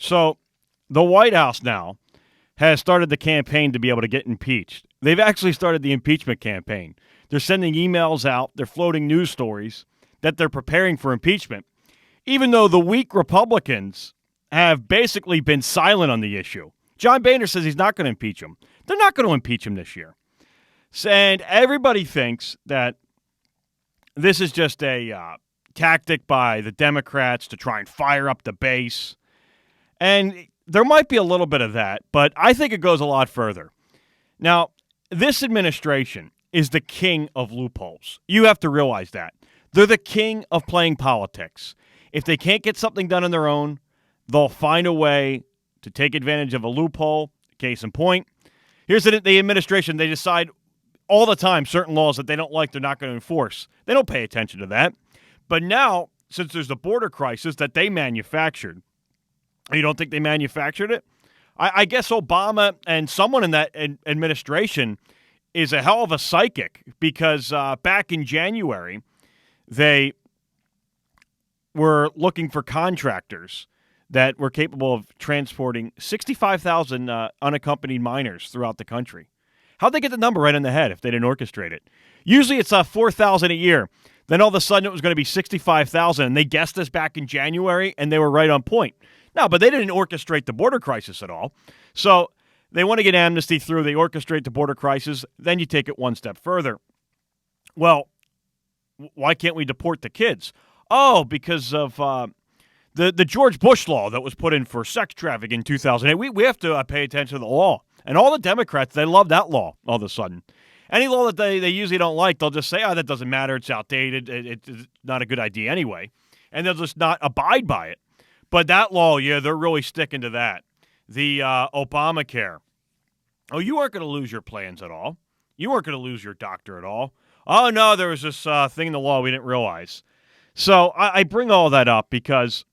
So the White House now has started the campaign to be able to get impeached. They've actually started the impeachment campaign. They're sending emails out. They're floating news stories that they're preparing for impeachment, even though the weak Republicans have basically been silent on the issue. John Boehner says he's not going to impeach him. They're not going to impeach him this year. And everybody thinks that this is just a tactic by the Democrats to try and fire up the base. And there might be a little bit of that, but I think it goes a lot further. Now, this administration is the king of loopholes. You have to realize that. They're the king of playing politics. If they can't get something done on their own, they'll find a way to take advantage of a loophole. Case in point, here's the administration. They decide all the time certain laws that they don't like, they're not going to enforce. They don't pay attention to that. But now, since there's a border crisis that they manufactured, you don't think they manufactured it? I guess Obama and someone in that administration is a hell of a psychic, because back in January, they were looking for contractors that were capable of transporting 65,000 unaccompanied minors throughout the country. How'd they get the number right in the head if they didn't orchestrate it? Usually it's 4,000 a year. Then all of a sudden it was going to be 65,000, and they guessed this back in January, and they were right on point. No, but they didn't orchestrate the border crisis at all. So they want to get amnesty through. They orchestrate the border crisis. Then you take it one step further. Well, why can't we deport the kids? Oh, because of the George Bush law that was put in for sex trafficking in 2008. We have to pay attention to the law. And all the Democrats, they love that law all of a sudden. Any law that they usually don't like, they'll just say, oh, that doesn't matter. It's outdated. It's not a good idea anyway. And they'll just not abide by it. But that law, yeah, they're really sticking to that. The Obamacare. Oh, you aren't going to lose your plans at all. You weren't going to lose your doctor at all. Oh, no, there was this thing in the law we didn't realize. So I bring all that up because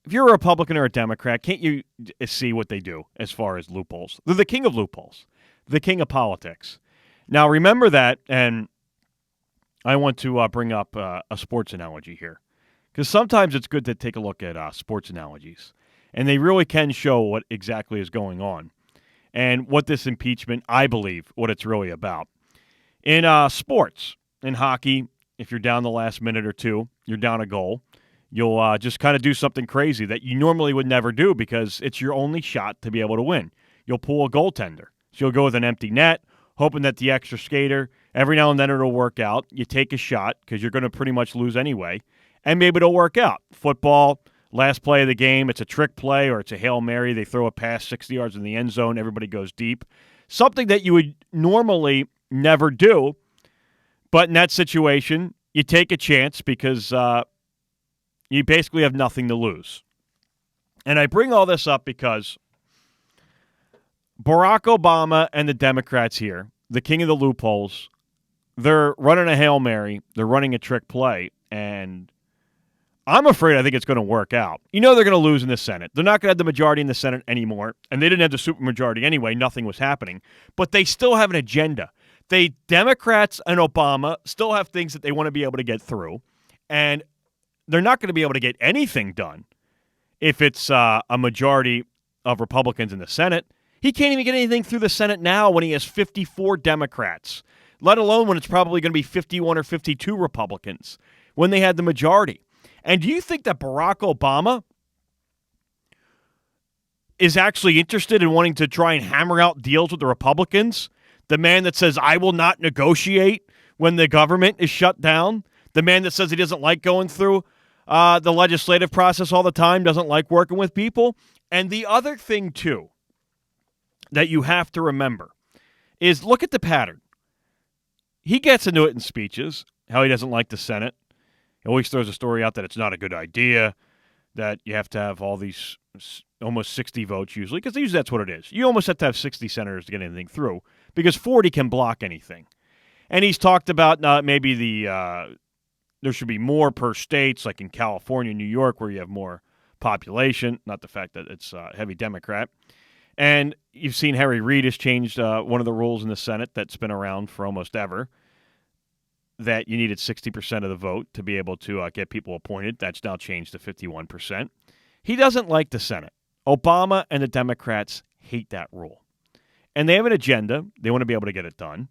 if you're a Republican or a Democrat, can't you see what they do as far as loopholes? They're the king of loopholes, the king of politics. Now, remember that, and I want to bring up a sports analogy here, because sometimes it's good to take a look at sports analogies, and they really can show what exactly is going on and what this impeachment, I believe, what it's really about. In sports, in hockey, if you're down the last minute or two, you're down a goal, you'll just kind of do something crazy that you normally would never do because it's your only shot to be able to win. You'll pull a goaltender. So you'll go with an empty net, hoping that the extra skater, every now and then it'll work out. You take a shot because you're going to pretty much lose anyway, and maybe it'll work out. Football, last play of the game, it's a trick play or it's a Hail Mary. They throw a pass 60 yards in the end zone. Everybody goes deep. Something that you would normally never do, but in that situation, you take a chance because you basically have nothing to lose. And I bring all this up because Barack Obama and the Democrats here, the king of the loopholes, they're running a Hail Mary, they're running a trick play, and I'm afraid I think it's going to work out. You know they're going to lose in the Senate. They're not going to have the majority in the Senate anymore, and they didn't have the supermajority anyway. Nothing was happening. But they still have an agenda. Democrats and Obama still have things that they want to be able to get through, and they're not going to be able to get anything done if it's a majority of Republicans in the Senate. He can't even get anything through the Senate now when he has 54 Democrats, let alone when it's probably going to be 51 or 52 Republicans when they had the majority. And do you think that Barack Obama is actually interested in wanting to try and hammer out deals with the Republicans? The man that says, I will not negotiate when the government is shut down? The man that says he doesn't like going through the legislative process all the time, doesn't like working with people? And the other thing, too, that you have to remember is look at the pattern. He gets into it in speeches, how he doesn't like the Senate. He always throws a story out that it's not a good idea, that you have to have all these almost 60 votes usually, because usually that's what it is. You almost have to have 60 senators to get anything through, because 40 can block anything. And he's talked about maybe there should be more per states, like in California, New York, where you have more population, not the fact that it's heavy Democrat. And you've seen Harry Reid has changed one of the rules in the Senate that's been around for almost ever, that you needed 60% of the vote to be able to get people appointed. That's now changed to 51%. He doesn't like the Senate. Obama and the Democrats hate that rule. And they have an agenda. They want to be able to get it done.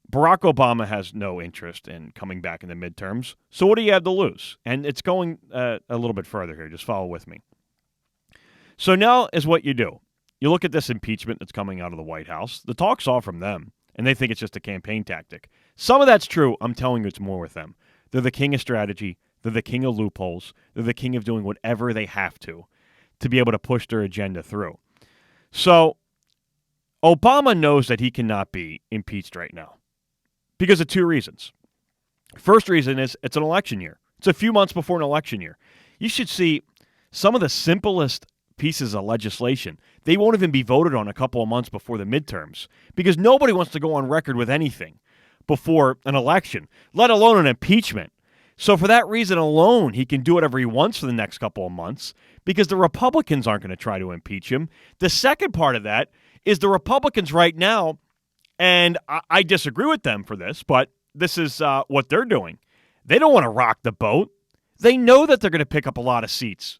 Barack Obama has no interest in coming back in the midterms. So what do you have to lose? And it's going a little bit further here. Just follow with me. So now is what you do. You look at this impeachment that's coming out of the White House. The talk's all from them, and they think it's just a campaign tactic. Some of that's true. I'm telling you it's more with them. They're the king of strategy. They're the king of loopholes. They're the king of doing whatever they have to be able to push their agenda through. So Obama knows that he cannot be impeached right now because of two reasons. First reason is it's an election year. It's a few months before an election year. You should see some of the simplest pieces of legislation. They won't even be voted on a couple of months before the midterms because nobody wants to go on record with anything before an election, let alone an impeachment. So for that reason alone, he can do whatever he wants for the next couple of months because the Republicans aren't going to try to impeach him. The second part of that is the Republicans right now, and I disagree with them for this, but this is what they're doing. They don't want to rock the boat. They know that they're going to pick up a lot of seats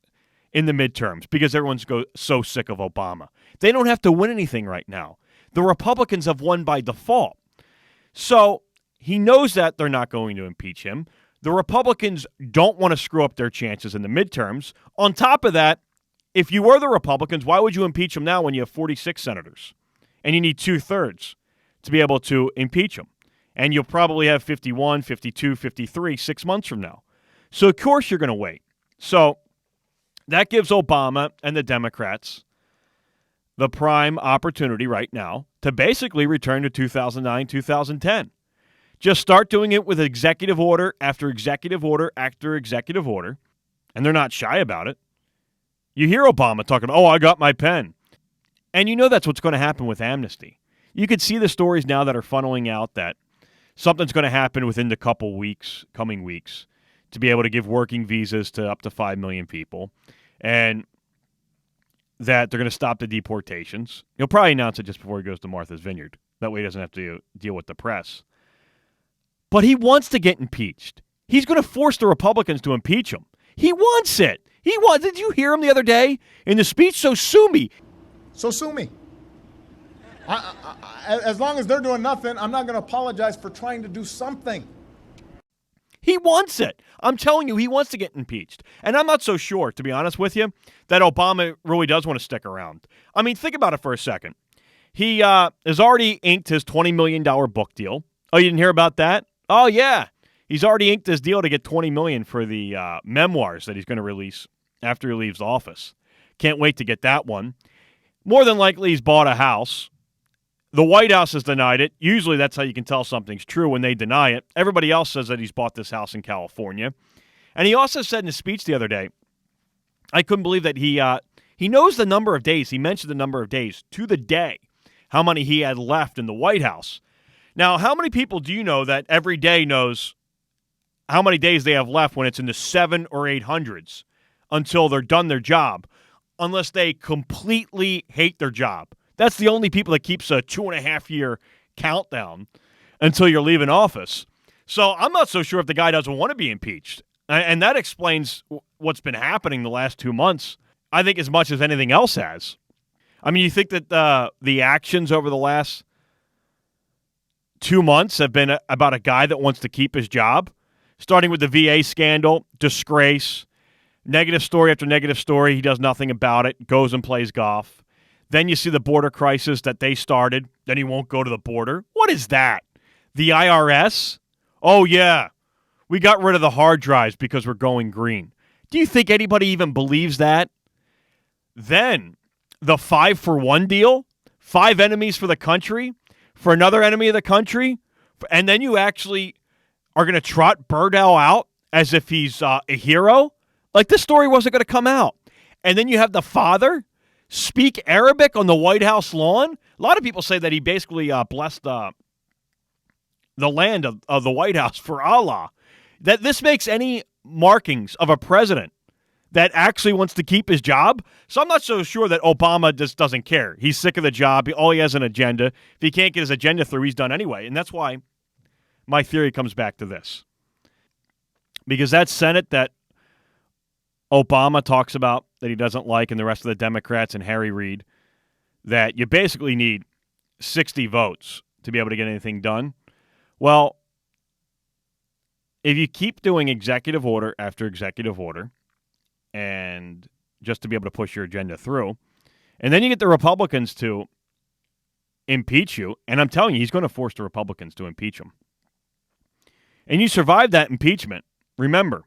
in the midterms because everyone's so sick of Obama. They don't have to win anything right now. The Republicans have won by default. So he knows that they're not going to impeach him. The Republicans don't want to screw up their chances in the midterms. On top of that, if you were the Republicans, why would you impeach him now when you have 46 senators? And you need 2/3 to be able to impeach him. And you'll probably have 51, 52, 53 6 months from now. So, of course, you're going to wait. So that gives Obama and the Democrats the prime opportunity right now to basically return to 2009, 2010. Just start doing it with executive order after executive order after executive order, and they're not shy about it. You hear Obama talking about, I got my pen. And you know that's what's going to happen with amnesty. You could see the stories now that are funneling out that something's going to happen within the coming weeks, to be able to give working visas to up to 5 million people, and that they're going to stop the deportations. He'll probably announce it just before he goes to Martha's Vineyard. That way he doesn't have to deal with the press. But he wants to get impeached. He's going to force the Republicans to impeach him. He wants it. Did you hear him the other day in the speech? So sue me. So sue me. As long as they're doing nothing, I'm not going to apologize for trying to do something. He wants it. I'm telling you, he wants to get impeached. And I'm not so sure, to be honest with you, that Obama really does want to stick around. I mean, think about it for a second. He has already inked his $20 million book deal. Oh, you didn't hear about that? Oh, yeah. He's already inked his deal to get $20 million for the memoirs that he's going to release after he leaves office. Can't wait to get that one. More than likely, he's bought a house. The White House has denied it. Usually that's how you can tell something's true, when they deny it. Everybody else says that he's bought this house in California. And he also said in his speech the other day, I couldn't believe that he knows the number of days. He mentioned the number of days to the day, how many he had left in the White House. Now, how many people do you know that every day knows how many days they have left when it's in the 700s or 800s until they're done their job, unless they completely hate their job? That's the only people that keeps a 2.5-year countdown until you're leaving office. So I'm not so sure if the guy doesn't want to be impeached. And that explains what's been happening the last 2 months, I think, as much as anything else has. I mean, you think that the actions over the last 2 months have been about a guy that wants to keep his job, starting with the VA scandal, disgrace, negative story after negative story. He does nothing about it, goes and plays golf. Then you see the border crisis that they started. Then he won't go to the border. What is that? The IRS? Oh, yeah. We got rid of the hard drives because we're going green. Do you think anybody even believes that? Then the 5-for-1 deal, 5 enemies for the country, for another enemy of the country, and then you actually are going to trot Borrell out as if he's a hero? Like, this story wasn't going to come out. And then you have the father speak Arabic on the White House lawn. A lot of people say that he basically blessed the land of the White House for Allah. That this makes any markings of a president that actually wants to keep his job. So I'm not so sure that Obama just doesn't care. He's sick of the job. All he has an agenda. If he can't get his agenda through, he's done anyway. And that's why my theory comes back to this. Because that Senate that Obama talks about that he doesn't like, and the rest of the Democrats and Harry Reid, that you basically need 60 votes to be able to get anything done. Well, if you keep doing executive order after executive order, and just to be able to push your agenda through, and then you get the Republicans to impeach you, and I'm telling you, he's going to force the Republicans to impeach him. And you survive that impeachment. Remember,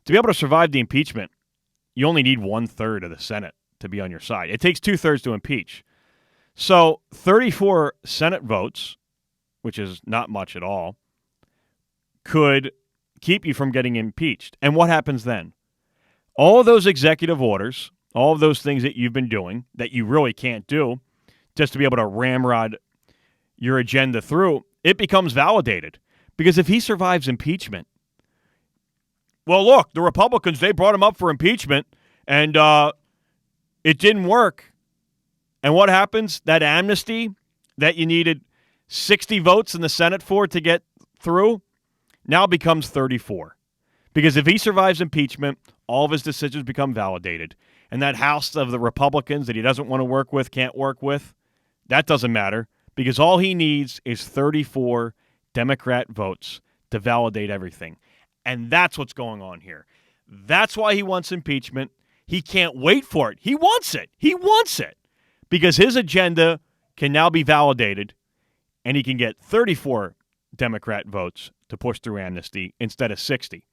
to be able to survive the impeachment, you only need 1/3 of the Senate to be on your side. It takes 2/3 to impeach. So 34 Senate votes, which is not much at all, could keep you from getting impeached. And what happens then? All of those executive orders, all of those things that you've been doing that you really can't do just to be able to ramrod your agenda through, it becomes validated. Because if he survives impeachment, well, look, the Republicans, they brought him up for impeachment, and it didn't work. And what happens? That amnesty that you needed 60 votes in the Senate for to get through now becomes 34. Because if he survives impeachment, all of his decisions become validated. And that House of the Republicans that he doesn't want to work with, can't work with, that doesn't matter. Because all he needs is 34 Democrat votes to validate everything. And that's what's going on here. That's why he wants impeachment. He can't wait for it. He wants it. He wants it. Because his agenda can now be validated, and he can get 34 Democrat votes to push through amnesty instead of 60.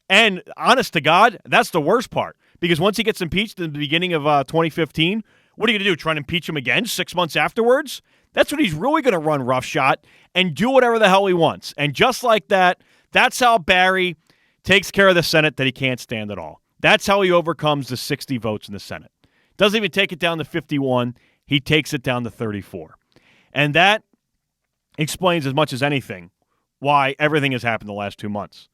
And honest to God, that's the worst part. Because once he gets impeached in the beginning of 2015, what are you going to do? Try and impeach him again 6 months afterwards? That's when he's really going to run roughshod and do whatever the hell he wants. And just like that, that's how Barry takes care of the Senate that he can't stand at all. That's how he overcomes the 60 votes in the Senate. Doesn't even take it down to 51. He takes it down to 34. And that explains as much as anything why everything has happened the last 2 months.